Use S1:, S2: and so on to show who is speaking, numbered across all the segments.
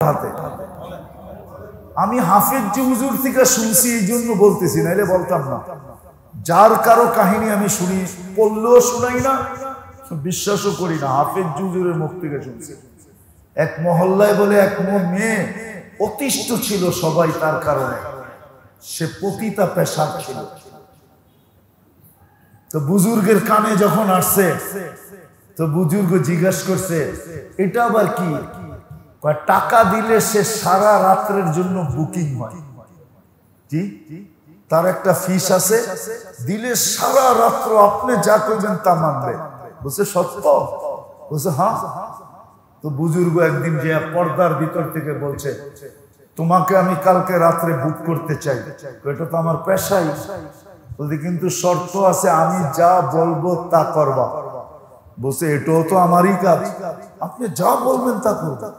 S1: হাতে। আমি হাফেজ হুজুর থেকে শুনছি এই জন্য বলতেছি, নাইলে বলতাম না। যার কারো কাহিনী আমি শুনি, পড়লেও শুনাই না, বিশ্বাসও করি না। হাফেজ হুজুরের মুখ থেকে শুনছি। এক মহল্লায় বলে এক মেয়ে অতিষ্ঠ ছিল সবাই তার কারণে, সে পতিতা পেশাব ছিল। তো বুজুর্গের কানে যখন আসছে, তো বুজুর্গ জিজ্ঞাসা করছে এটা আবার কি? টাকা দিলে সে সারা রাত্রের জন্য বুকিং হয়। জি, তার একটা ফিস আছে, দিলে সারা রাত্র আপনি যা করবেন তা মানবে। বলছে সত্য? বলছে হ্যাঁ। তো বুজুর্গ একদিন যে পর্দার ভিতর থেকে বলছে তোমাকে আমি কালকে রাত্রে বুক করতে চাই। এটা তো আমার পেশাই। বলতে কিন্তু শর্ত আছে, আমি যা বলবো তা করবা। বলছে এটাও তো আমারই কাজ, আপনি যা বলবেন তা করবেন।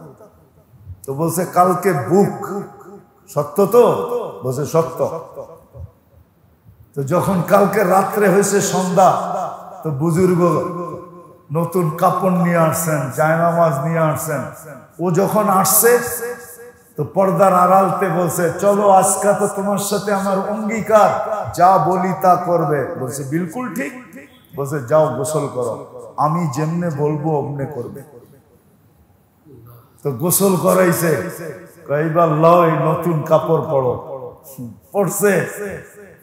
S1: তো বলছে কালকে বুক, সত্য তো? বলছে সত্য। তো যখন কালকে রাত্রে হয়েছে সন্ধ্যা, তো বুজুর্গ নতুন কাপড় নিয়ে আসছেন, জায়নামাজ নিয়ে আসছেন। ও যখন আসছে তো পর্দার আড়ালতে বলছে চলো আজকে তো তোমার সাথে আমার অঙ্গীকার, যা বলি তা করবে। বলছে বিলকুল ঠিক। বলছে যাও গোসল করো, আমি যেমনে বলবো অমনে করবে। তো গোসল করাইছে, কইবার লও এই নতুন কাপড় পরো। পড়ছে,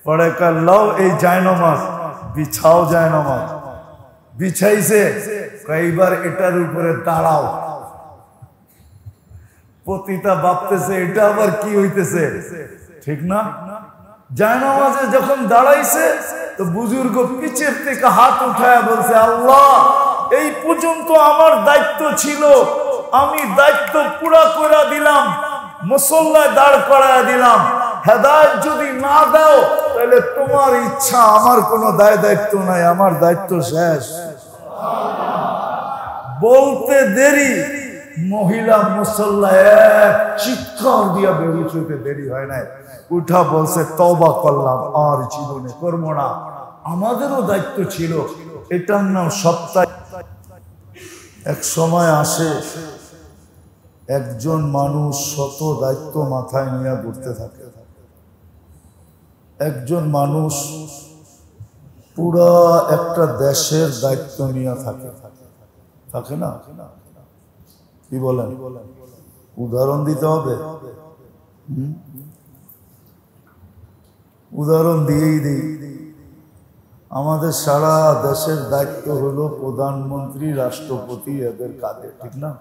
S1: পরে কয় লও এই জায়নামাজ বিছাও, জায়নামাজ বিছাইছে, কইবার এটার উপরে দাঁড়াও। পতিতা ভাবতেছে এটা আবার কি হইতেছে, ঠিক না? জায়নামাজে যখন দাঁড়াইছে তো বুজুর্গ পিছের থেকে হাত উঠায় বলছে আল্লাহ, এই পর্যন্ত আমার দায়িত্ব ছিল, আমি দায়িত্ব পুরা করে দিলাম, মুসল্লায় দাঁড় করায় দিলাম। হেদায়েত যদি না দাও তাহলে তোমার ইচ্ছা, আমার কোনো দায়িত্ব নাই, আমার দায়িত্ব শেষ। বলতে দেরি, মহিলা মুসল্লা এক চিৎকার দিয়া বেরিয়ে দেরি হয় নাই, উঠা বলছে তওবা করলাম, আর জীবনে করবো না। আমাদেরও দায়িত্ব ছিল, এটার নাম সপ্তাহে। এক সময় আসে একজন মানুষ শত দায়িত্ব মাথায় নিয়ে ঘুরতে থাকে। একজন মানুষ পুরা একটা দেশের দায়িত্ব নিয়ে থাকে, থাকে না? কি বলেন? উদাহরণ দিতে হবে, উদাহরণ দিয়েই দিই। আমাদের সারা দেশের দায়িত্ব হলো প্রধানমন্ত্রী, রাষ্ট্রপতি, এদের কাঁধে, ঠিক না?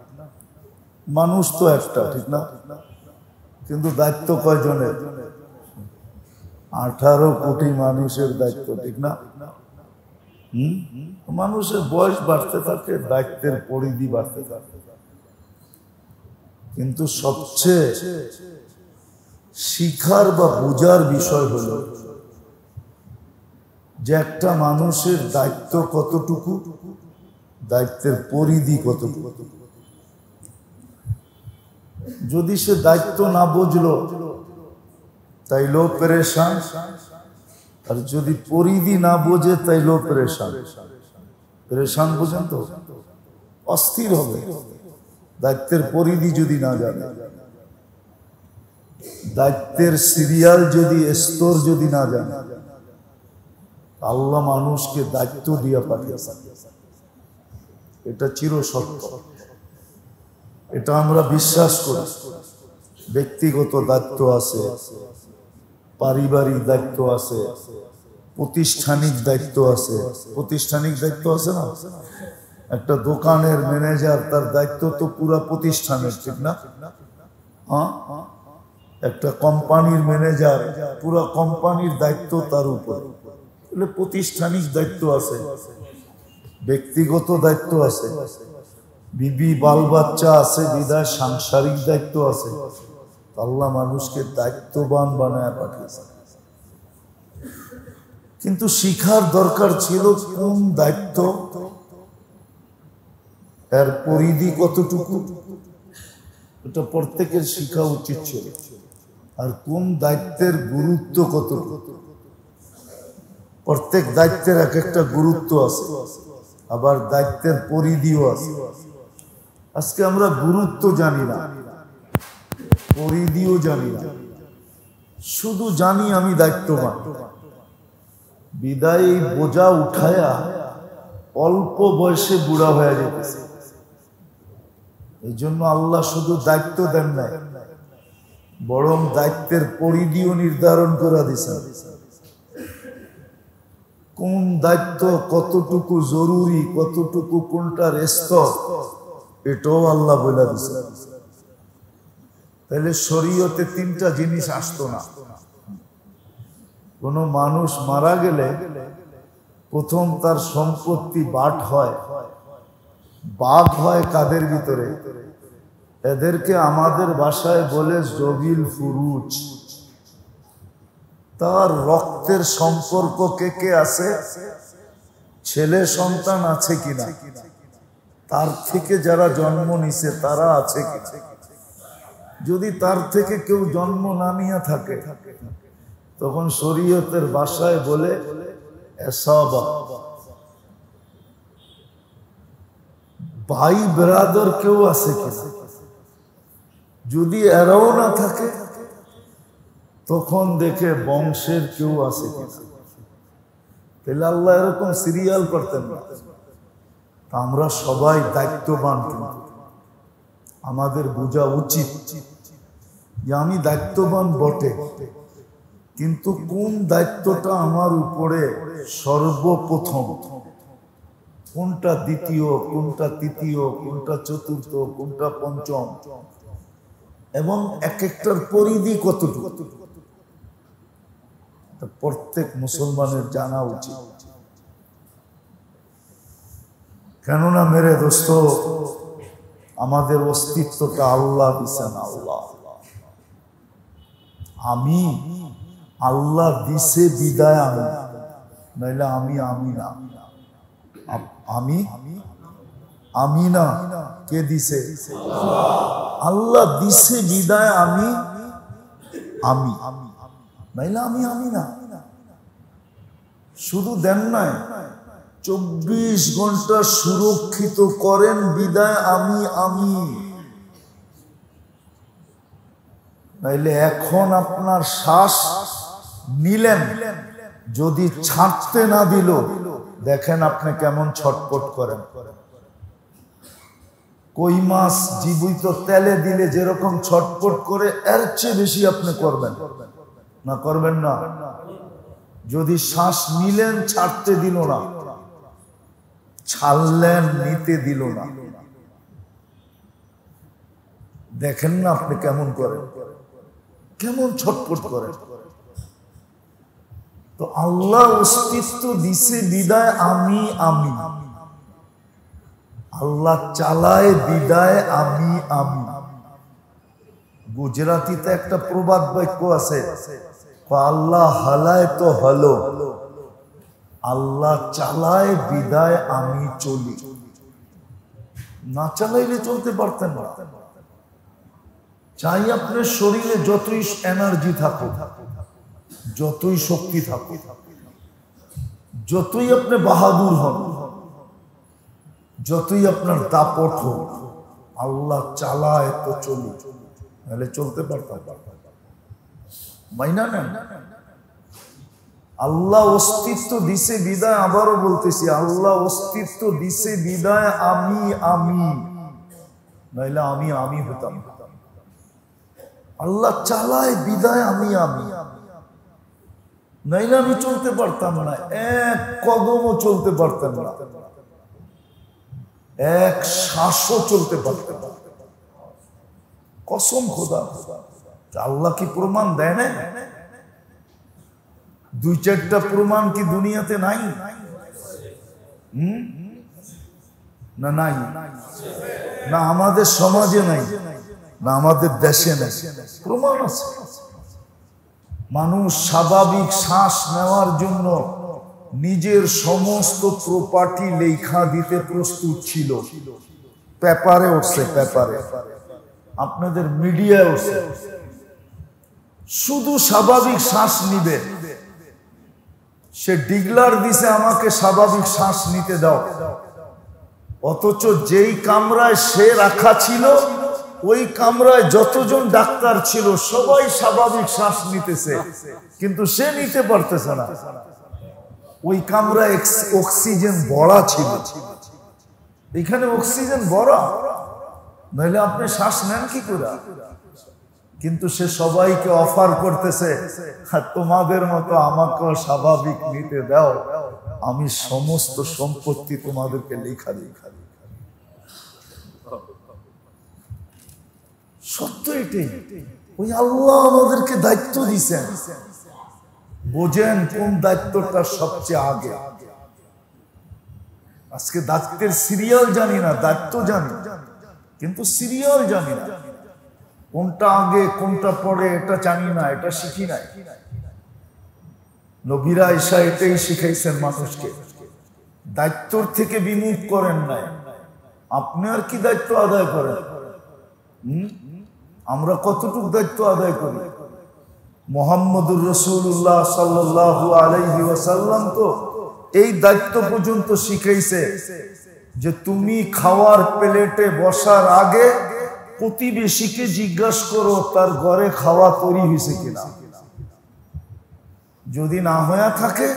S1: মানুষ তো একটা, ঠিক না? কিন্তু দায়িত্ব কয়জনের? 18 কোটি মানুষের দায়িত্ব, ঠিক না? মানুষের বয়স বাড়তে থাকে, দায়িত্বের পরিধি বাড়তে থাকে। কিন্তু সবচেয়ে শিখার বা বোঝার বিষয় হলো যে একটা মানুষের দায়িত্ব কতটুকু, দায়িত্বের পরিধি কতটুকু। যদি সে দায়িত্ব না বুঝলো তাইলেও পেরেশান, আর যদি পরিধি না বোঝে তাইলেও পেরেশান। পেরেশান বুঝেন তো? অস্থির হবে দায়িত্বের পরিধি যদি না জানে, দায়িত্বের সিরিয়াল যদি, স্তর যদি না জানে। আল্লাহ মানুষকে দায়িত্ব দিয়ে পাঠিয়েছেন, এটা চির সত্য, এটা আমরা বিশ্বাস করি। ব্যক্তিগত দায়িত্ব আছে, পারিবারিক দায়িত্ব আছে, প্রাতিষ্ঠানিক দায়িত্ব আছে। প্রাতিষ্ঠানিক দায়িত্ব আছে না? একটা দোকানের ম্যানেজার, তার দায়িত্ব তো পুরো প্রতিষ্ঠানের, ঠিক না? হ্যাঁ, একটা কোম্পানির ম্যানেজার, পুরো কোম্পানির দায়িত্ব তার উপর। প্রাতিষ্ঠানিক দায়িত্ব আছে, ব্যক্তিগত দায়িত্ব আছে, বিবি বাল বাচ্চা আছে, বিদায় সাংসারিক দায়িত্ব আছে। আল্লাহ মানুষকে দায়িত্ববান বানায় পাঠিয়েছে। কিন্তু শিখার দরকার ছিল কোন দায়িত্ব, এর পরিধি কতটুকু, এটা প্রত্যেকের শিখা উচিত ছিল। আর কোন দায়িত্বের গুরুত্ব কতটুকু, প্রত্যেক দায়িত্বের এক একটা গুরুত্ব আছে, আবার দায়িত্বের পরিধিও আছে। আজকে আমরা গুরুত্ব জানি না, পরিধিও জানি না, শুধু জানি আমি দায়িত্ববান। বিদায় বোঝা উঠায়া অল্প বয়সে বুড়া হয়ে যেতেছে। এই জন্য আল্লাহ শুধু দায়িত্ব দেন না, বরং দায়িত্বের পরিধিও নির্ধারণ করে দিয়েছেন। কোন দায়িত্ব কতটুকু জরুরি, কতটুকু কোনটার স্তর, এটাও আল্লাহ বলে দিয়েছেন। তাহলে শরীয়তে তিনটা জিনিস আসতো না। কোন মানুষ মারা গেলে প্রথম তার সম্পত্তি বাট হয়, বাঘ হয় কাদের ভিতরে? এদেরকে আমাদের ভাষায় বলে জবিল ফুরুজ। তার রক্তের সম্পর্ক কে কে আছে, ছেলে সন্তান আছে কিনা, তার থেকে যারা জন্ম নিছে তারা আছে কিনা। যদি তার থেকে কেউ জন্ম না নিয়ে থাকে তখন শরীয়তের ভাষায় বলে এসাবা। ভাই ব্রাদার কেউ আছে কিনা, যদি এরাও না থাকে তখন দেখে বংশের কেউ আছে কিনা। তাহলে আল্লাহ এরকম সিরিয়াল করতেন না। আমরা সবাই দায়িত্ববান, কিন্তু আমাদের বোঝা উচিত যে আমি দায়িত্ববান বটে, কিন্তু কোন দায়িত্বটা আমার উপরে সর্বপ্রথম, কোনটা দ্বিতীয়, কোনটা তৃতীয়, কোনটা চতুর্থ, কোনটা পঞ্চম, এবং এক একটার পরিধি কতটুকু প্রত্যেক মুসলমানের জানা উচিত। কেননা মেরে দোস্ত, আমাদের অস্তিত্বটা আল্লাহ দিছেন। আল্লাহ, আমি আল্লাহ দিছে বিদায় আমি, নাইলে আমি না। আমি না, কে দিছে? আল্লাহ দিছে বিদায় আমি, নাইলে আমি না। শুধু দেন নাই, 24 ঘন্টা সুরক্ষিত করেন বিদায় আমি। নাইলে এখন আপনার শ্বাস নিলেন, যদি ছাড়তে না দিল, দেখেন আপনি কেমন ছটপট করেন। কই মাছ জীবিত তেলে দিলে যেরকম ছটপট করে, এর চেয়ে বেশি আপনি করবেন না? করবেন না? যদি শ্বাস নিলেন, ছাড়তে দিল না, ছাড়লেন, নিতে দিল না, দেখেন না আপনি কেমন করেন, কেমন ছটপট করেন। তো আল্লাহ অস্তিত্ব দিছে বিদায় আমি। আল্লাহ চালায় বিদায় আমি। গুজরাটিতে একটা প্রবাদ বাক্য আছে, আল্লাহ হালায় তো হলো, আল্লাহ চালায় বিদায় আমি চলি। না চালাইলে চলতে পারতেন না। চাই আপনার শরীরে যতই এনার্জি থাকুক, যতই শক্তি থাকুক, যতই আপনি বাহাদুর হন, যতই আপনার দাপট হোক, আল্লাহ চালায় তো চলি, নাহলে চলতে পারতাম। মাইনা নেন। আল্লাহ অস্তিত্ব দিছে বিদায়, আবারও বলতেছি, আল্লাহ অস্তিত্ব দিছে বিদায় আমি, নাইলে আমি হতাম। আল্লাহ চালায় বিদায় আমি, নাইলে আমি চলতে পারতাম না, এক কদমও চলতে পারতাম না, এক শ্বাসও চলতে পারতাম না। কসম খোদা, আল্লাহ কি প্রমাণ দেয় না? 2-4টা প্রমাণ কি দুনিয়াতে নাই? না নাই? না আমাদের সমাজে নাই, না আমাদের দেশে নাই? প্রমাণ আছে। মানুষ স্বাভাবিক শ্বাস নেওয়ার জন্য নিজের সমস্ত প্রপার্টি লেখা দিতে প্রস্তুত ছিল। পেপারে উঠছে, পেপারে, আপনাদের মিডিয়ায় উঠছে। শুধু স্বাভাবিক শ্বাস নিবে, সে ডিগলার দিছে আমাকে স্বাভাবিক শ্বাস নিতে দাও, অথচ যেই কামরায় সে রাখা ছিল ওই কামরায় যতজন ডাক্তার ছিল সবাই স্বাভাবিক শ্বাস নিতেছে, কিন্তু সে নিতে পারতেছে না। ওই কামরায় অক্সিজেন ভরা ছিল, এখানে অক্সিজেন ভরা, নইলে আপনি শ্বাস নেন কি করে? কিন্তু সে সবাইকে অফার করতেছে, তোমাদের মতো আমাকেও স্বাভাবিক নিতে দাও, আমি সমস্ত সম্পত্তি তোমাদেরকে লেখা দিই। সত্য এটাই। ওই আল্লাহ আমাদেরকে দায়িত্ব দিয়েছেন, বোঝেন কোন দায়িত্বটা সবচেয়ে আগে। আজকে দায়িত্বের সিরিয়াল জানি না, দায়িত্ব জানি কিন্তু সিরিয়াল জানি না, কোনটা আগে কোনটা পরে এটা জানি না, এটা শিখি নাই। নবীরা ঈশা এটাই শিখাইছেন মানুষকে, দায়িত্বর থেকে বিমুখ করেন নাই। আপনি আর কি দায়িত্ব আদায় করেন? আমরা কতটুকু দায়িত্ব আদায় করি? মুহাম্মদুর রাসূলুল্লাহ সাল্লাল্লাহু আলাইহি ওয়াসাল্লাম তো এই দায়িত্ব পর্যন্ত শিখাইছে যে তুমি খাওয়ার প্লেটে বসার আগে প্রতিবেশীকে জিজ্ঞাসা করো তার ঘরে খাওয়া তৈরি হয়েছে কিনা। যদি না হয়ে থাকে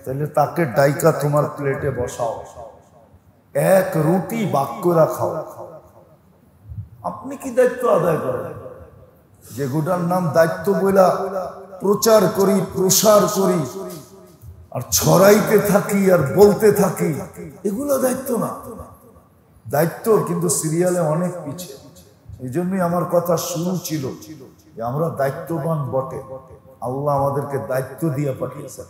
S1: তাহলে তাকে ডাইকা তোমার প্লেটে বসাও, এক রুটি বাক্যরা খাও। আপনি কি দায়িত্ব আদায় করেন? যেগুলোর নাম দায়িত্ব বইলা প্রচার করি, প্রসার করি, আর ছড়াইতে থাকি আর বলতে থাকি, এগুলো দায়িত্ব না। দায়িত্ব কিন্তু সিরিয়ালে অনেক পিছিয়ে। এই জন্যই আমার কথা শুরু ছিল যে আমরা দায়িত্ববান বটে, আল্লাহ আমাদেরকে দায়িত্ব দিয়ে পাঠিয়েছে,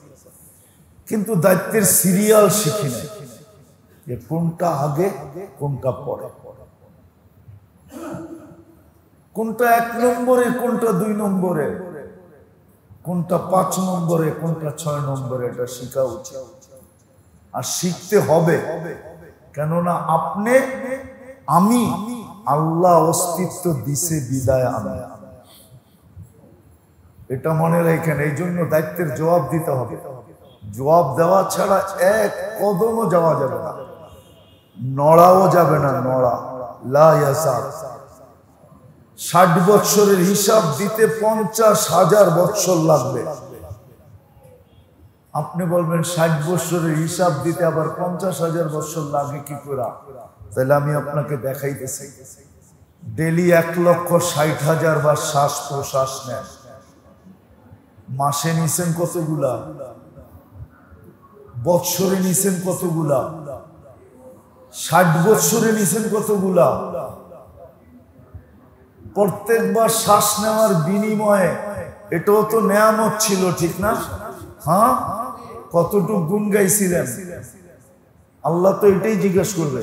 S1: কিন্তু দায়িত্বের সিরিয়াল শিখি নাই যে কোনটা আগে কোনটা পরে, কোনটা 1 নম্বরে, কোনটা 2 নম্বরে, কোনটা 5 নম্বরে, কোনটা 6 নম্বরে। এটা শিখা উচিত আর শিখতে হবে, কেননা আপনি আমি আল্লাহ অস্তিত্ব দিছে বিদায় আমি, এটা মনে রাখেন। এই জন্য দায়িত্বের জবাব দিতে হবে, জবাব দেওয়া ছাড়া এক কদমও যাওয়া যাবে না, নড়াও যাবে না, নড়া লা ইয়াসার। 60 বছরের হিসাব দিতে 50,000 বছর লাগবে। আপনি বলবেন 60 বছরের হিসাব দিতে আবার 50,000 বছর লাগে কি করে? তাহলে আমি আপনাকে দেখাইতেছি। ডেলি 1,60,000 বার শ্বাস প্রশ্বাস নেন, মাসে নিছেন কতগুলা, বৎসরে নিছেন কতগুলা, 60 বছরে নিছেন কতগুলা। প্রত্যেকবার শ্বাস নেওয়ার বিনিময়ে এটাও তো নেয়ামত ছিল, ঠিক না? হ্যাঁ, কতটুকু গুণ গাইছিলেন? আল্লাহ তো এটাই জিজ্ঞেস করবে।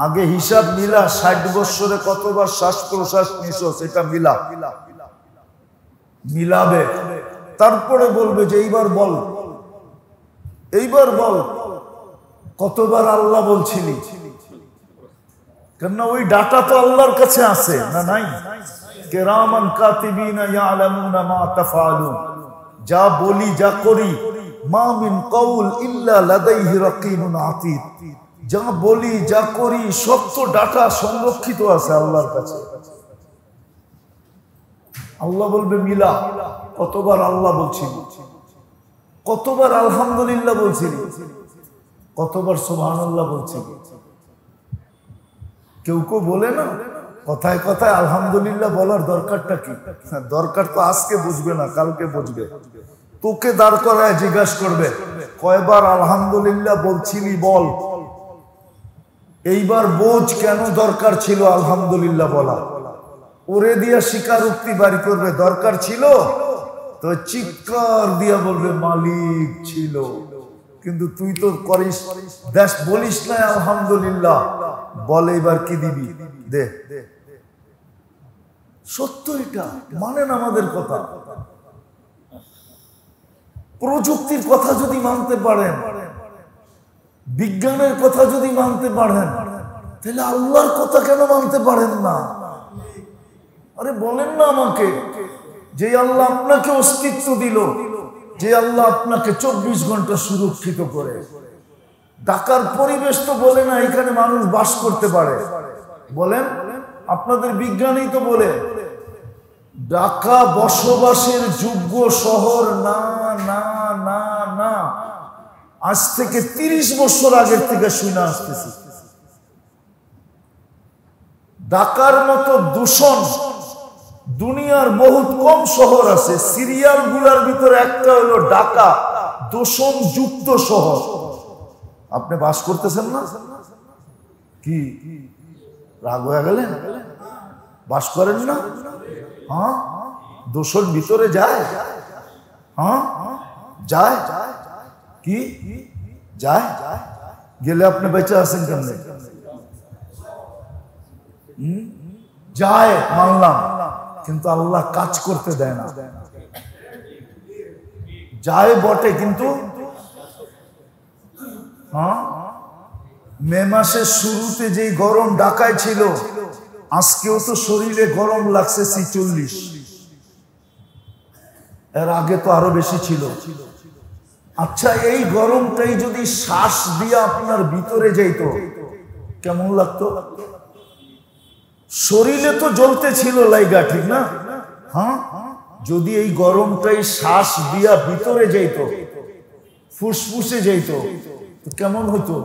S1: আগে হিসাব মিলা, 60 বছরে কতবার শ্বাস প্রশ্বাস নিছ সেটা মিলা, মিলাবে, তারপরে বলবে যে এইবার বল, এইবার বল কতবার আল্লাহ বলছিলি। কেননা ওই ডাটা তো আল্লাহর কাছে আছে না, নাই? কিরামান কাতিবিনা ইয়ালামুনা মা তাফআলুন, যা বলি যা করি, মা মিন কাউল ইল্লা লাদাইহি রাকিবুন আতীদ, যা বলি যা করি সব তো ডাটা সংরক্ষিত আছে আল্লাহর কাছে। আল্লাহ বলবে মিলা, কতবার আল্লাহ বলছিল, কতবার আলহামদুলিল্লাহ বলছিল, কতবার সুবহানাল্লাহ বলছিল। কেউ কেউ বলে না কথায় কথায় আলহামদুলিল্লাহ বলার দরকারটা কি? দরকার তো আজকে বুঝবে না, কালকে বুঝবে। তোকে দাঁড় করায় জিজ্ঞাসা করবে কয়বার আলহামদুলিল্লাহ বলছিলি বল, এইবার বোঝ কেন দরকার ছিল আলহামদুলিল্লাহ বলা। ওরে দিয়া স্বীকারোক্তি বাড়ি করবে, দরকার ছিল তো চিৎকার দিয়া বলবে মালিক ছিল, কিন্তু তুই তো করিস দেশ বলিস না আলহামদুলিল্লাহ, বলে এবার কি দিবি দে। সত্য এটা, মানেন আমাদের কথা। প্রযুক্তির কথা যদি মানতে পারেন, বিজ্ঞানের কথা যদি মানতে পারেন, তাহলে আল্লাহর কথা কেন মানতে পারেন না? আরে বলেন না আমাকে, যে আল্লাহ আপনাকে অস্তিত্ব দিল, যে আল্লাহ আপনাকে 24 ঘন্টা সুরক্ষিত করে, ঢাকার পরিবেশ তো বলে না এখানে মানুষ বাস করতে পারে, বলেন আপনাদের বিজ্ঞানী তো বলে ঢাকা বসবাসের যোগ্য শহর না না না না। আজ থেকে 30 বছর আগের থেকে শুনে আসতেছি। ঢাকার মতো দূষণ দুনিয়ার বহুত কম শহর আছে। সিরিয়াল গুলার ভিতরে একটা হলো ঢাকা দূষণ যুক্ত শহর। আপনি বাস করতেছেন না? কি রাগ হয়ে গেলেন? বাস করেন না? হ্যাঁ, দূষণ ভিতরে যায়। হ্যাঁ যায়। কি যায়? গেলে আপনি বেঁচে আছেন কেমনে? যায় মানলাম, কিন্তু আল্লাহ কাজ করতে দেয় না। যায় বটে, কিন্তু মে মাসের শুরুতে যে গরম ঢাকায় ছিল, আজকেও তো শরীরে গরম লাগছে 46। এর আগে তো আরো বেশি ছিল। আচ্ছা, এই গরমটাই যদি শ্বাস দিয়ে আপনার ভিতরে যাইতো কেমন লাগতো? শরীরে তো জ্বলতে ছিল লাইগা, ঠিক না? হ্যাঁ, যদি এই গরমটাই শ্বাস দিয়া ভিতরে যাইতো, ফুসফুসে যাইতো, তো কেমন হতো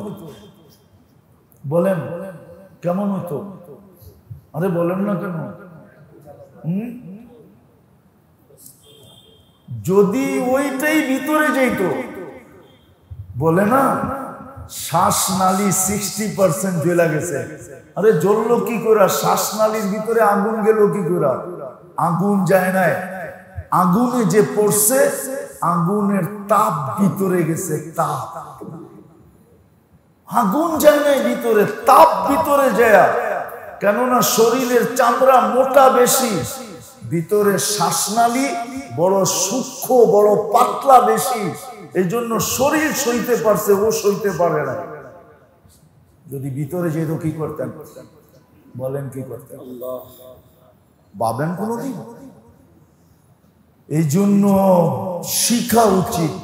S1: বলেন? কেমন হতো? আরে বলেন না কেন? যদি ওইটাই ভিতরে যাইতো, বলে না শ্বাসনালী 60% জ্বলে গেছে। আরে জ্বললো কি করে? শ্বাসনালীর ভিতরে আগুন গেল কি করে? আগুন যায় নাই, আগুনে যে পড়ছে আগুনের তাপ ভিতরে গেছে। তাপ, আগুন যায় নাই ভিতরে, তাপ ভিতরে যায়। কেননা শরীরের চামড়া মোটা বেশি, ভিতরে শ্বাসনালী বড় সূক্ষ্ম, বড় পাতলা বেশি। এই জন্য শরীর সইতে পারছে, ও সইতে পারে না। যদি ভিতরে যেত কি করতেন বলেন? কি করতেন ভাবেন কোনদিন? এই জন্য শিখা উচিত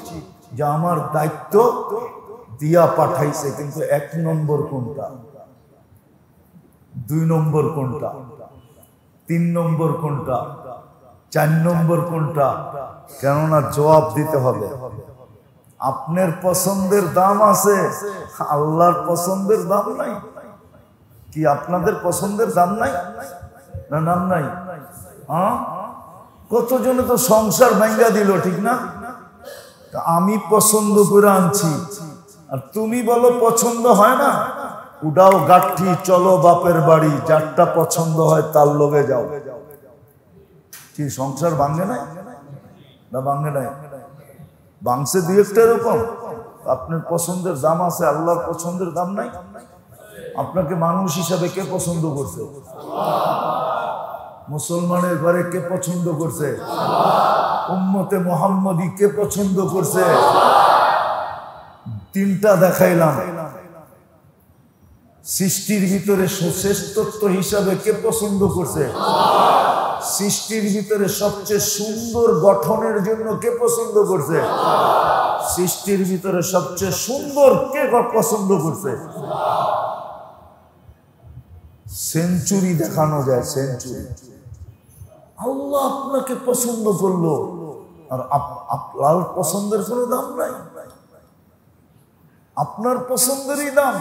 S1: যে আমার দায়িত্ব দিয়া পাঠাইছে, কিন্তু 1 নম্বর কোনটা, 2 নম্বর কোনটা, 3 নম্বর কোনটা, 4 নম্বর কোনটা? কেননা জবাব দিতে হবে। আপনার পছন্দের দাম আছে, আল্লাহর পছন্দের দাম নাই। কি আপনাদের পছন্দের দাম নাই? না নাম নাই? হ্যাঁ, কতজনে তো সংসার ভাঙ্গা দিল, ঠিক না? আমি পছন্দ করে আনছি, আর তুমি বলো পছন্দ হয় না। উডাও গাঠি, চলো বাপের বাড়ি, যারটা পছন্দ হয় তার লগে যাও। কি সংসার ভাঙ্গে নাই? না ভাঙ্গে নাই? ভাঙছে 2-1টা এরকম। আপনার পছন্দের দাম আছে, আল্লাহর পছন্দের দাম নাই। আপনাকে মানুষ হিসাবে কে পছন্দ করছে? মুসলমানের ঘরে কে পছন্দ করছে? উম্মতে মুহাম্মদী কে পছন্দ করছে? 3টা দেখাইলাম। সৃষ্টির ভিতরে শ্রেষ্ঠত্ব হিসাবে কে পছন্দ করছে? সৃষ্টির ভিতরে সবচেয়ে সুন্দর গঠনের জন্য কে পছন্দ করছে? সৃষ্টির ভিতরে সবচেয়ে সুন্দর কে পছন্দ করছে? সেঞ্চুরি দেখানো যায়, সেঞ্চুরি। আল্লাহ আপনাকে পছন্দ করলো, আর আপনার পছন্দের কোনো দাম নাই। আপনার পছন্দেরই দাম।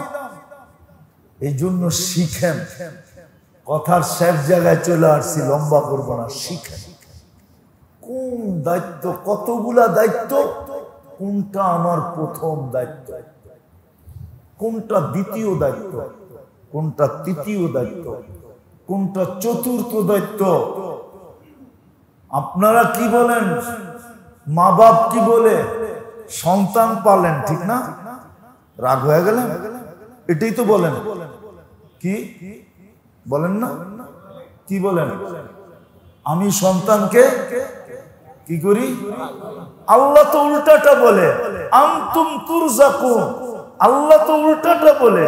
S1: এই জন্য শিখেন। কথার শেষ জায়গায় চলে আসছি, লম্বা করবো না। শিখেন কোন দায়িত্ব, কতগুলা দায়িত্ব, কোনটা আমার প্রথম দায়িত্ব, কোনটা দ্বিতীয় দায়িত্ব, কোনটা তৃতীয় দায়িত্ব, কোনটা চতুর্থ দায়িত্ব। আপনারা কি বলেন? মা বাপ কি বলে? সন্তান পালেন, ঠিক না? রাগ হয়ে গেলেন? এটাই তো বলেন। কি বলেন না? কি বলেন? আমি সন্তানকে কি করি? আল্লাহ তো উল্টাটা বলে, আনতুম তুরজাকুন। আল্লাহ তো উল্টাটা বলে,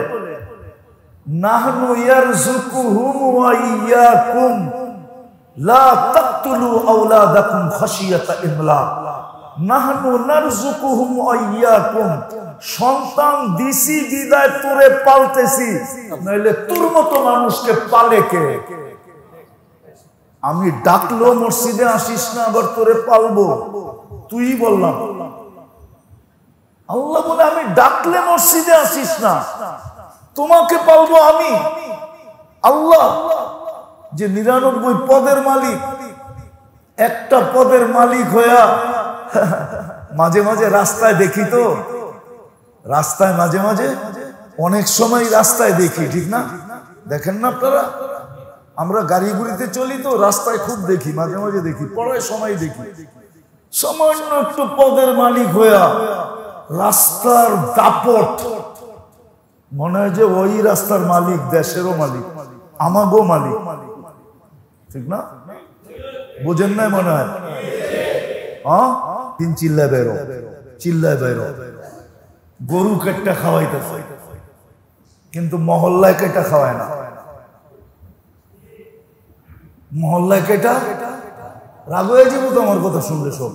S1: নাহনু ইয়ারযুকুহুম ওয়া ইয়্যাকুম লা তাকতুলু আওলাদাকুম খাশিয়াতা ইমলাক। নাহনু নারযুকুহুম ওয়া ইয়াকুম, সন্তান দিছি বিদায় তোরে পালতেছি, নইলে তোর মতো মানুষকে পালে কে? আমি ডাকলো মসজিদে আসিস না, আবার তোরে পালবো? তুই বললাম আল্লাহ বলে আমি ডাকলে মসজিদে আসিস না, তোমাকে পালবো আমি। আল্লাহ যে 99 পদের মালিক, একটা পদের মালিক হইয়া মাঝে মাঝে রাস্তায় দেখি, তো রাস্তায় মাঝে মাঝে অনেক সময় রাস্তায় দেখি, ঠিক না? দেখেন না আপনারা? আমরা গাড়ি গুড়িতে চলি তো রাস্তায় খুব দেখি, মাঝে মাঝে দেখি, পড়ায় সময় দেখি, সামান্য একটু পদের মালিক হইয়া রাস্তার দাপট, মনে হয় যে ওই রাস্তার মালিক দেশেরও মালিক, আমাগো মালিক, ঠিক না? বোঝেন নাই মনে হয়? হ্যাঁ, তিন চিল্লায় বেরো, চিল্লায় বেরো, গরু কেটটা খাওয়াইতেছে, কিন্তু মহল্লায় কেটা খাওয়ায় না। মহল্লায় কেটা রাগ হয়ে যাবো তো আমার কথা শুনলে, সব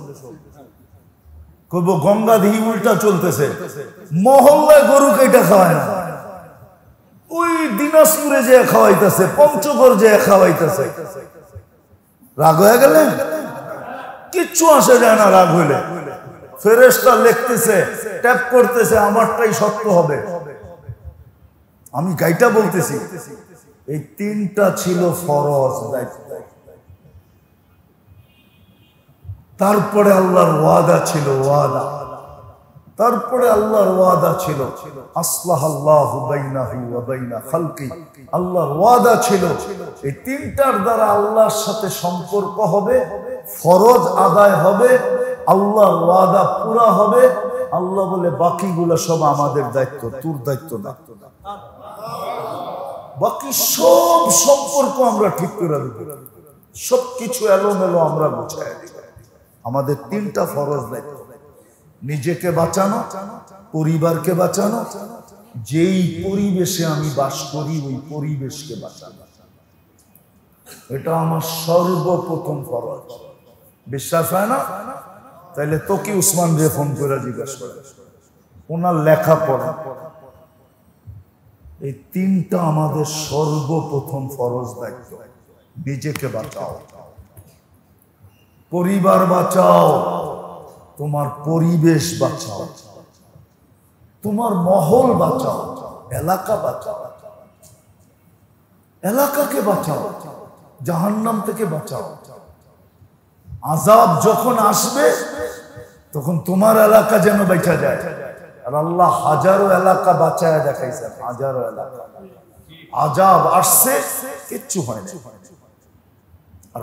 S1: কইব গঙ্গা দিহি উল্টা চলতেছে, মহল্লায় গরু কেটা খাওয়ায় না, ওই দিনাজপুরে যে খাওয়াইতেছে, পঞ্চগড় যে খাওয়াইতেছে। রাগ হয়ে গেলে কিচ্ছু আসে যায় না, রাগ হইলে ফেরেশতা লিখতেছে, ট্যাপ করতেছে, আমারটাই সত্য হবে। আমি গাইটা বলতেছি, এই তিনটা ছিল ফরজ দায়িত্ব, তারপরে আল্লাহর ওয়াদা ছিল, ওয়াদা, তারপরে আল্লাহর ওয়াদা ছিল আসলাহাল্লাহু বাইনাহু ওয়া বাইনা খালকি, আল্লাহর ওয়াদা ছিল এই তিনটার দ্বারা আল্লাহর সাথে সম্পর্ক হবে, ফরজ আদায় হবে, আল্লাহর ওয়াদা পুরা হবে। আল্লাহ বলে বাকিগুলো সব আমাদের দায়িত্ব, তোর দায়িত্ব না। বাকি সব সম্পর্ক আমরা ঠিক করে দেব, সবকিছু এলোমেলো আমরা গুছাই দেব। আমাদের তিনটা ফরজ দায়িত্ব: নিজেকে বাঁচানো, পরিবারকে বাঁচানো, যেই পরিবেশে আমি বাস করি ওই পরিবেশকে বাঁচানো। এটা আমার সর্বপ্রথম ফরজ। বিশ্বাস হয় না? তাইলে তোকে উসমান রে ফোন করে জিজ্ঞাসা করে, ওনার লেখা পড়া। এই তিনটা আমাদের সর্বপ্রথম ফরজ দায়িত্ব। নিজেকে বাঁচাও, পরিবার বাঁচাও, তোমার পরিবেশ বাঁচাও, তোমার মহল বাঁচাও, এলাকা বাঁচাও, এলাকাকে বাঁচাও, জাহান্নাম থেকে বাঁচাও। আযাব যখন আসবে তখন তোমার এলাকা যেন বেঁচে যায়। আর আল্লাহ হাজারো এলাকা বাঁচায় দেখাইছে, হাজারো এলাকা। আযাব আসছে, কিচ্ছু হয় না। আর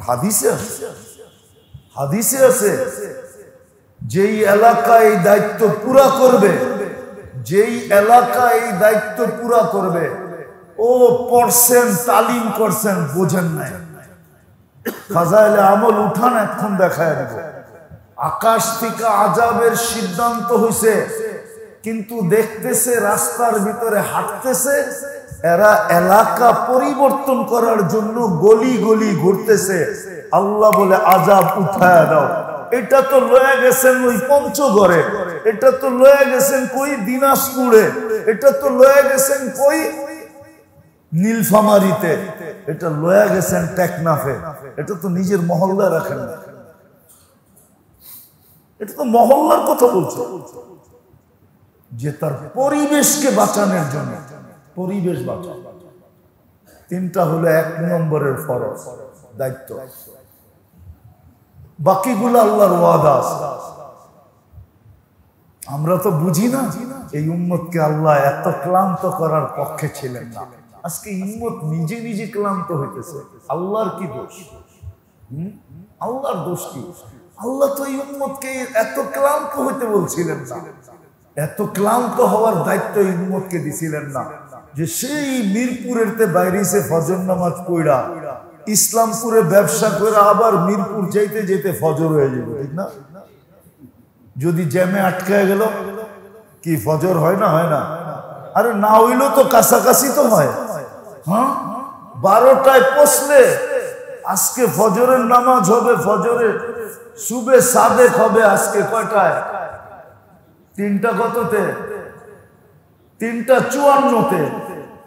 S1: হাদিসে আছে যেই এলাকা এই দায়িত্ব পুরা করবে, যেই এলাকা এই দায়িত্ব পুরা করবে, ও পড়ছেন, তালিম করছেন, বোঝেন নাই, ফাজাইলে আমল উঠান, এখন দেখায় দেব। আকাশ থেকে আযাবের সিদ্ধান্ত হইছে, কিন্তু দেখতেছে রাস্তার ভিতরে হাঁটতেছে, এরা এলাকা পরিবর্তন করার জন্য গলি গলি ঘুরতেছে। আল্লাহ বলে আযাব উঠায় দাও। এটা তো লয়ে গেছেন ওই পঞ্চগড়ে, এটা তো লয়ে গেছেন কই দিনাজপুরে, এটা তো লয়ে গেছেন কই নীলফামারীতে, এটা লয়ে গেছেন টেকনাফে। এটা তো নিজের মহল্লায় রাখেন না, এটা তো মহল্লার কথা বলছে, যে তার পরিবেশকে বাঁচানোর জন্য। পরিবেশ বাঁচানো তিনটা হলো 1 নম্বরের ফরজ দায়িত্ব। বাকিগুলো আল্লাহর ওয়াদা আছে। আমরা তো বুঝি না এই উম্মতকে আল্লাহ এত ক্লান্ত করার পক্ষে ছিলেন না। আজকে উম্মত নিজে নিজে ক্লান্ত হইতেছে। আল্লাহর কি দোষ? আল্লাহর দোষ কি? আল্লাহ তো এই উম্মতকে এত ক্লান্ত হইতে বলছিলেন না, এত ক্লান্ত হওয়ার দায়িত্ব এই উম্মতকে দিছিলেন না, যে সেই মিরপুরের তে বাইরেছে ফজর নামাজ পড়া, ইসলামপুরে ব্যবসা করে আবার মিরপুর যাইতে যেতে ফজর হয়ে যাবে, ঠিক না? যদি জ্যামে আটকায় গেল কি ফজর হয় না? হয় না? আরে না হইলেও তো কাছাকাছি তো হয়। হ্যাঁ, 12টায় পৌঁছলে আজকে ফজরের নামাজ হবে, ফজরে সুবে সাদেক হবে আজকে কয়টায়? 3টা কততে? 3:54-তে।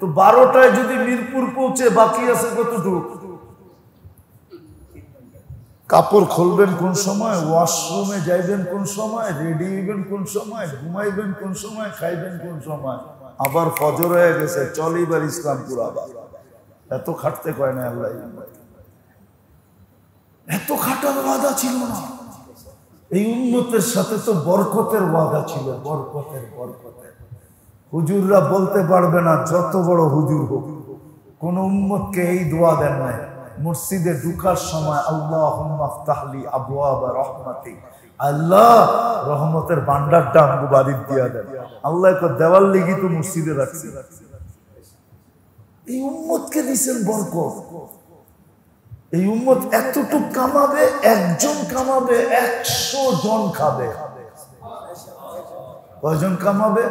S1: তো 12টায় যদি মিরপুর পৌঁছে বাকি আছে কতটুকু? কাপড় খুলবেন কোন সময়, ওয়াশরুমে যাইবেন কোন সময়, রেডি হইবেন কোন সময়, ঘুমাইবেন কোন সময়, খাইবেন কোন সময়, আবার ফজর হয়ে গেছে, চল এবার ইসলামপুর। আবার এত খাটতে কয় না আল্লাহ, এত খাটার ওয়াদা ছিল না। এই উম্মতের সাথে তো বরকতের ওয়াদা ছিল, বরকতের। হুজুররা বলতে পারবে না যত বড় হুজুর হোক, কোন উম্মতকে এই দোয়া দেন নাই। মসজিদে ঢুকার সময় আল্লাহুম্মা আফতাহলি আবওয়াবা রাহমাতিক, আল্লাহ রহমতের ভান্ডারটা আমাকে বাড়ির দিয়া দেন। আল্লাহ তো দেওয়াল লিগি তো মসজিদে রাখছে। এই উম্মতকে দিয়েছেন বরকত। এই উম্মত এতটুক কামাবে, একজন কামাবে, 100 জন খাবে। কয়জন কামাবে?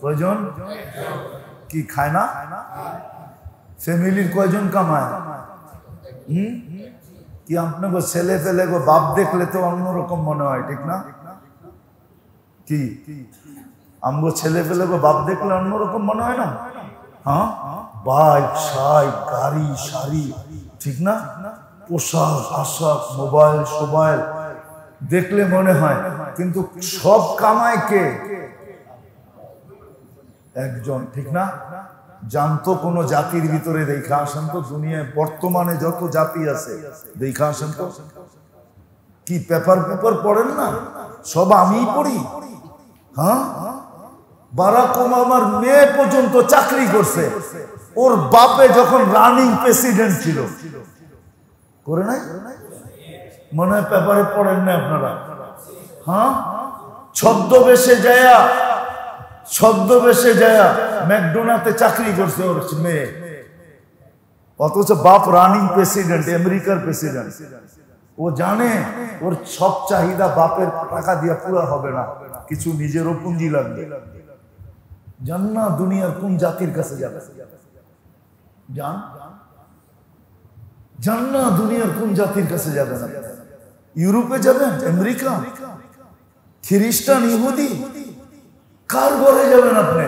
S1: কয়জন? কি খায় না? ফ্যামিলির কয়জন কামায়? কি আপনাকে ছেলে ফেলে গো বাপ দেখলে তো অন্যরকম মনে হয়, ঠিক না? কি আমগো ছেলে ফেলে গো বাপ দেখলে অন্যরকম মনে হয় না? হ্যাঁ, বাইক, সাইক, গাড়ি, শাড়ি, ঠিক না? পোশাক আশাক, মোবাইল সোবাইল দেখলে মনে হয়, কিন্তু সব কামায় কে? একজন, ঠিক না? জানতো কোন জাতির ভিতরে দেখা আসেন তো, দুনিয়ায় বর্তমানে যত জাতি আছে দেখা আসেন তো। কি পেপার পড়েন না? সব আমিই পড়ি। হ্যাঁ, বারাক ওবামার মেয়ে পর্যন্ত চাকরি করছে, ওর বাপে যখন রানিং প্রেসিডেন্ট ছিল। করে নাই? মনে হয় পেপারে পড়েন না আপনারা। হ্যাঁ, ছদ্মবেশে যায়া ম্যাকডোনাল্ডে চাকরি করছে ওর মেয়ে, অথচ বাপ রানিং প্রেসিডেন্ট, আমেরিকার প্রেসিডেন্ট। ও জানে ওর সব চাহিদা বাপের টাকা দিয়ে পুরো হবে না, কিছু নিজেরও পুঁজি লাগবে। জান্নাত দুনিয়ার কোন জাতির কাছে যাবে? জান্নাত দুনিয়ার কোন জাতির কাছে যাবে না? ইউরোপে যাবেন, আমেরিকা, খ্রিস্টান, ইহুদি, কার ঘরে যাবেন আপনি?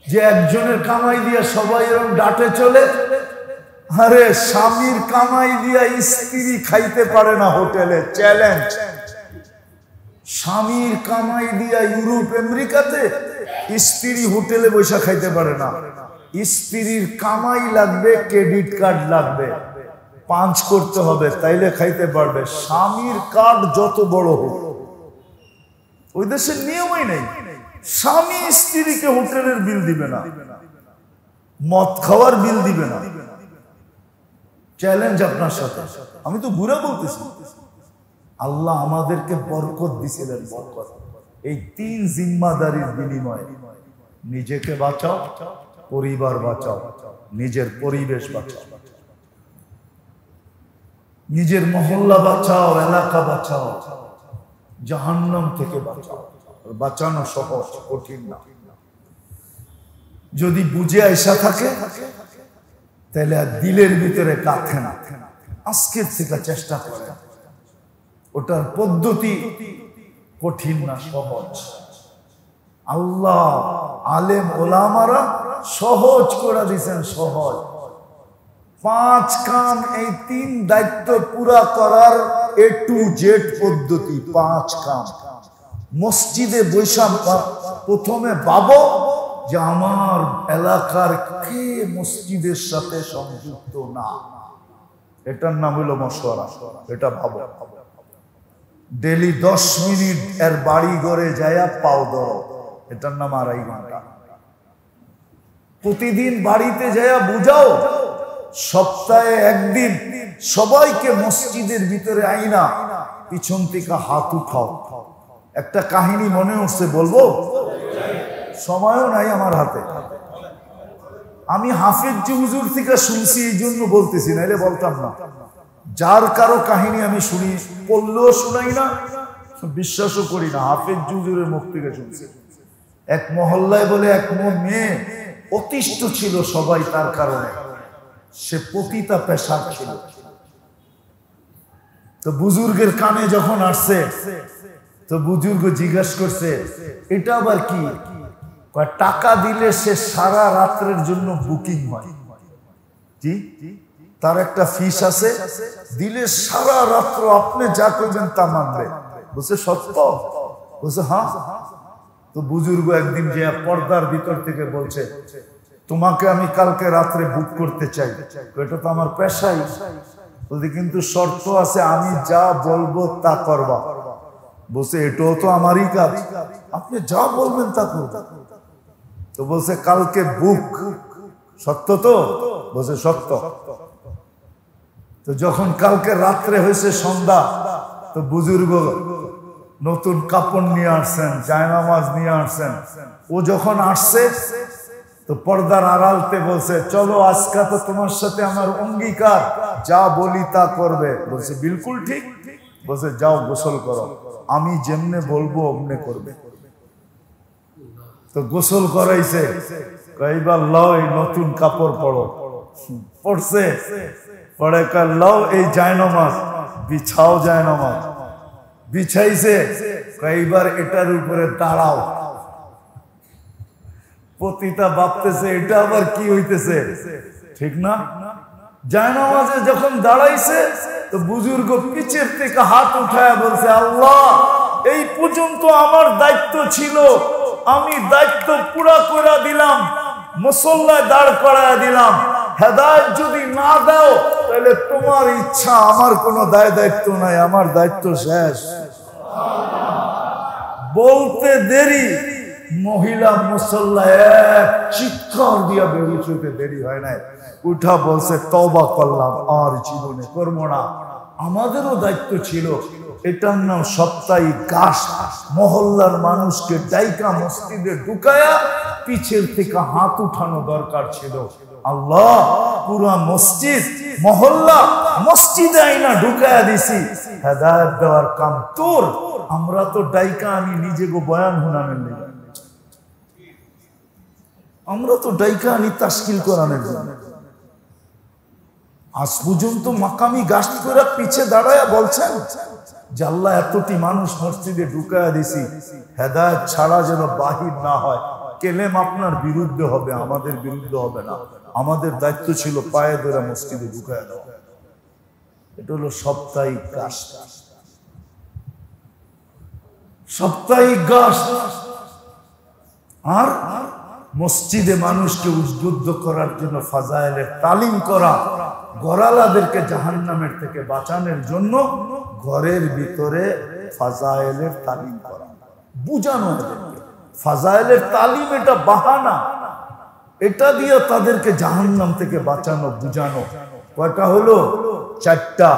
S1: যে একজনের কামাই দিয়া সবাই এরকম ডাটে চলে। আরে স্বামীর কামাই দিয়া স্ত্রী খাইতে পারে না হোটেলে, চ্যালেঞ্জ। স্বামীর কামাই দিয়া ইউরোপ আমেরিকাতে স্ত্রী হোটেলে বসে খাইতে পারে না। স্ত্রীর কামাই লাগবে, ক্রেডিট কার্ড লাগবে, পাঁচ করতে হবে, তাইলে খাইতে পারবে। স্বামীর কার্ড যত বড় হোক, ওই দেশের নিয়মই নেই। স্বামী স্ত্রীকে হোটেলের বিল দিবে না, মদ খাওয়ার বিল দিবে না। চ্যালেঞ্জ আপনার সাথে। আমি তো ঘুরে বলতেছি, আল্লাহ আমাদেরকে বরকত দিছিলেন, বরকত। এই 3 জিম্মাদারির বিনিময়ে নিজেকে বাঁচাও, পরিবার বাঁচাও, নিজের পরিবেশ বাঁচাও, নিজের মহল্লা বাঁচাও, এলাকা বাঁচাও, জাহান্নাম থেকে বাঁচাও। বাঁচানো সহজ, কঠিন না। যদি বুঝে আইসা থাকে তাহলে দিলের ভিতরে কাঁথে না। আজকের থেকে চেষ্টা করে, ওটার পদ্ধতি কঠিন না, সহজ। আল্লাহ আলেম ওলামারা সহজ করে দিয়েছেন, সহজ। 5 কাম, এই 3 দায়িত্ব পুরা করার A to Z পদ্ধতি। 5 কাম। মসজিদে বৈশাখ প্রথমে ভাবো যে আমার এলাকার কে মসজিদের সাথে সংযুক্ত না, এটার নাম হলো মশওয়ারা। এটা ভাবো। ডেলি 10 মিনিট এর বাড়ি ঘরে যায়া পাও ধরো, এটার নাম 2.5 ঘন্টা। প্রতিদিন বাড়িতে যায়া বুঝাও, সপ্তাহে একদিন সবাইকে মসজিদের ভিতরে আইনা পিছন থেকে হাত উঠাও। একটা কাহিনী মনে হচ্ছে, বলবো? সময়ও নাই আমার হাতে। আমি হাফেজ হুজুর থেকে শুনছি, এই জন্য বলতেছি, নাইলে বলতাম না। যার কারো কাহিনী আমি শুনি, পড়লেও শুনাই না, বিশ্বাসও করি না। হাফেজ হুজুরের মুখ থেকে শুনছি। এক মহল্লায় বলে এক মেয়ে অতিষ্ঠ ছিল সবাই তার কারণে, সে পতিতা পেশাব ছিল। তো বুজুর্গের কানে যখন আসছে তো বুজুর্গ জিজ্ঞাসা করছে এটা আবার কি? টাকা দিলে সে সারা রাত্রের জন্য বুকিং হয়। জি, তার একটা ফিস আছে, দিলে সারা রাত্র আপনি যা করবেন তা মানবে। বলছে সত্য? বলছে হ্যাঁ। তো বুজুর্গ একদিন যে পর্দার ভিতর থেকে বলছে তোমাকে আমি কালকে রাত্রে বুক করতে চাই। এটা তো আমার পেশাই। বলতে কিন্তু শর্ত আছে, আমি যা বলবো তা করবা। বলছে এটাও তো আমারই কাজ, আপনি যা বলবেন তা করব। তো বলছে কালকে বুক, সত্য তো? বলছে সত্য। তো যখন কালকে রাত্রে হয়েছে সন্ধ্যা, তো বুজুর্গ নতুন কাপড় নিয়ে আসছেন, জায়নামাজ নিয়ে আসছেন। ও যখন আসছে তো পর্দার আড়ালতে বলছে চলো আজকে তো তোমার সাথে আমার অঙ্গীকার, যা বলি তা করবে। বলছে বিলকুল ঠিক। বলছে যাও গোসল করো, আমি যেমনে বলবো অমনে করবে। তো গোসল করাইছে, কইবার লও এই নতুন কাপড় পরো। পড়ছে, পরে কয় লও এই জায়নামাজ বিছাও, জায়নামাজ বিছাইছে, কইবার এটার উপরে দাঁড়াও। পতিতা ভাবতেছে এটা আবার কি হইতেছে, ঠিক না? জায়নামাজে যখন দাঁড়াইছে তো বুজুর্গ পিছের থেকে হাত উঠায় বলছে আল্লাহ, এই পর্যন্ত আমার দায়িত্ব ছিল, আমি দায়িত্ব পুরা করে দিলাম, মুসল্লায় দাঁড় করায় দিলাম। হেদায়েত যদি না দাও তাহলে তোমার ইচ্ছা, আমার কোনো দায়িত্ব নাই, আমার দায়িত্ব শেষ। বলতে দেরি, মহিলা মুসল্লা এক চিৎকার দিয়া বেরিয়ে দেরি হয় নাই, উঠা বলছে তওবা করলাম, আর জীবনে করবো না। আমাদেরও দায়িত্ব ছিল, এটার নাম সাপ্তাহিক গাছ। মহল্লার মানুষকে ডাইকা মসজিদে ঢুকায়া পিছের থেকে হাত উঠানো দরকার ছিল। আল্লাহ, পুরা মসজিদ মহল্লা মসজিদে আইনা ঢুকায়া দিছি, হেদায়েত দেওয়ার কাম তোর। আমরা তো ডাইকা আনি নিজেকে বয়ান হুনানের লেগে, আমরা তো ডাইকা আনি তাশকিল করানোর জন্য। আজ পর্যন্ত মাকামি গাছ করে পিছে দাঁড়ায় বলছেন যে আল্লাহ এতটি মানুষ মসজিদে ঢুকায়া দিছি, হেদায়েত ছাড়া যেন বাহির না হয়। কেলেম আপনার বিরুদ্ধে হবে, আমাদের বিরুদ্ধে হবে না। আমাদের দায়িত্ব ছিল পায়ে ধরে মসজিদে ঢুকায়া দেওয়া। এটা হলো সাপ্তাহিক গাছ, সাপ্তাহিক গাছ। আর মসজিদে মানুষকে উদ্বুদ্ধ করার জন্য ফাজাইলের তালিম করা, গরালাদেরকে জাহান্নামের থেকে বাঁচানোর জন্য ঘরের ভিতরে ফাজাইলের তালিম করা, বুঝানো। ফাজাইলের তালিম এটা বাহানা, এটা দিয়ে তাদেরকে জাহান্নাম থেকে বাঁচানো, বুঝানো। কয়টা হলো? 4টা।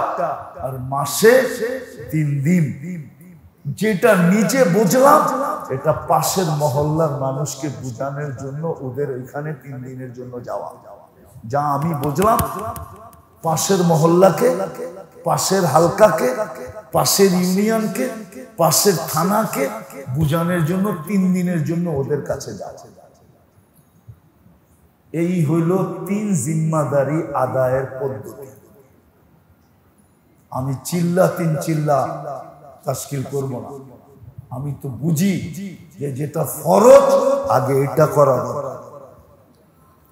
S1: আর মাসে 3 দিন। যেটা নিজে বুঝলাম এটা পাশের মহল্লার মানুষকে বুঝানোর জন্য ওদের ওইখানে 3 দিনের জন্য যাওয়া। যা আমি বুঝলাম পাশের মহল্লাকে, পাশের হালকাকে, পাশের ইউনিয়নকে, পাশের থানাকে বুঝানোর জন্য 3 দিনের জন্য ওদের কাছে যাওয়া। এই হইল 3 জিম্মাদারি আদায়ের পদ্ধতি। আমি চিল্লা 3 চিল্লা তাশকিল করব না। আমি তো বুঝি যে যেটা ফরজ আগে এটা করা দরকার।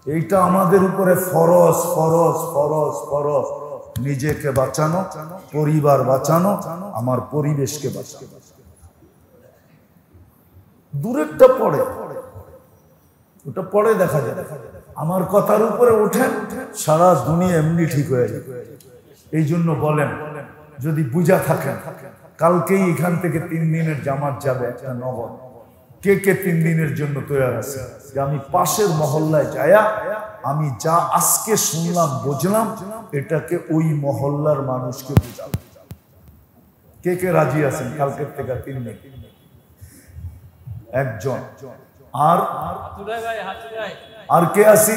S1: এইটা আমাদের উপরে ফরজ, ফরজ, ফরজ, ফরজ। নিজেকে বাঁচানো, পরিবার বাঁচানো, আমার পরিবেশকে বাঁচানো। দূরেরটা পড়ে, ওটা পরে দেখা যায়। আমার কথার উপরে ওঠেন, সারা দুনিয়া এমনি ঠিক হয়ে যায়। এই জন্য বলেন, যদি বুঝা থাকেন কালকেই এখান থেকে 3 দিনের জামাত যাবে একটা নগদ, কে কে 3 দিনের জন্য তৈরি আছে? যে আমি পাশের মহল্লায় যায়া আমি যা আজকে শুনলাম বুঝলাম এটাকে ওই মহল্লার মানুষকে বুঝাবো। কে কে রাজি আছেন কালকের থেকে 3 দিন? একজন। আর কে আছি?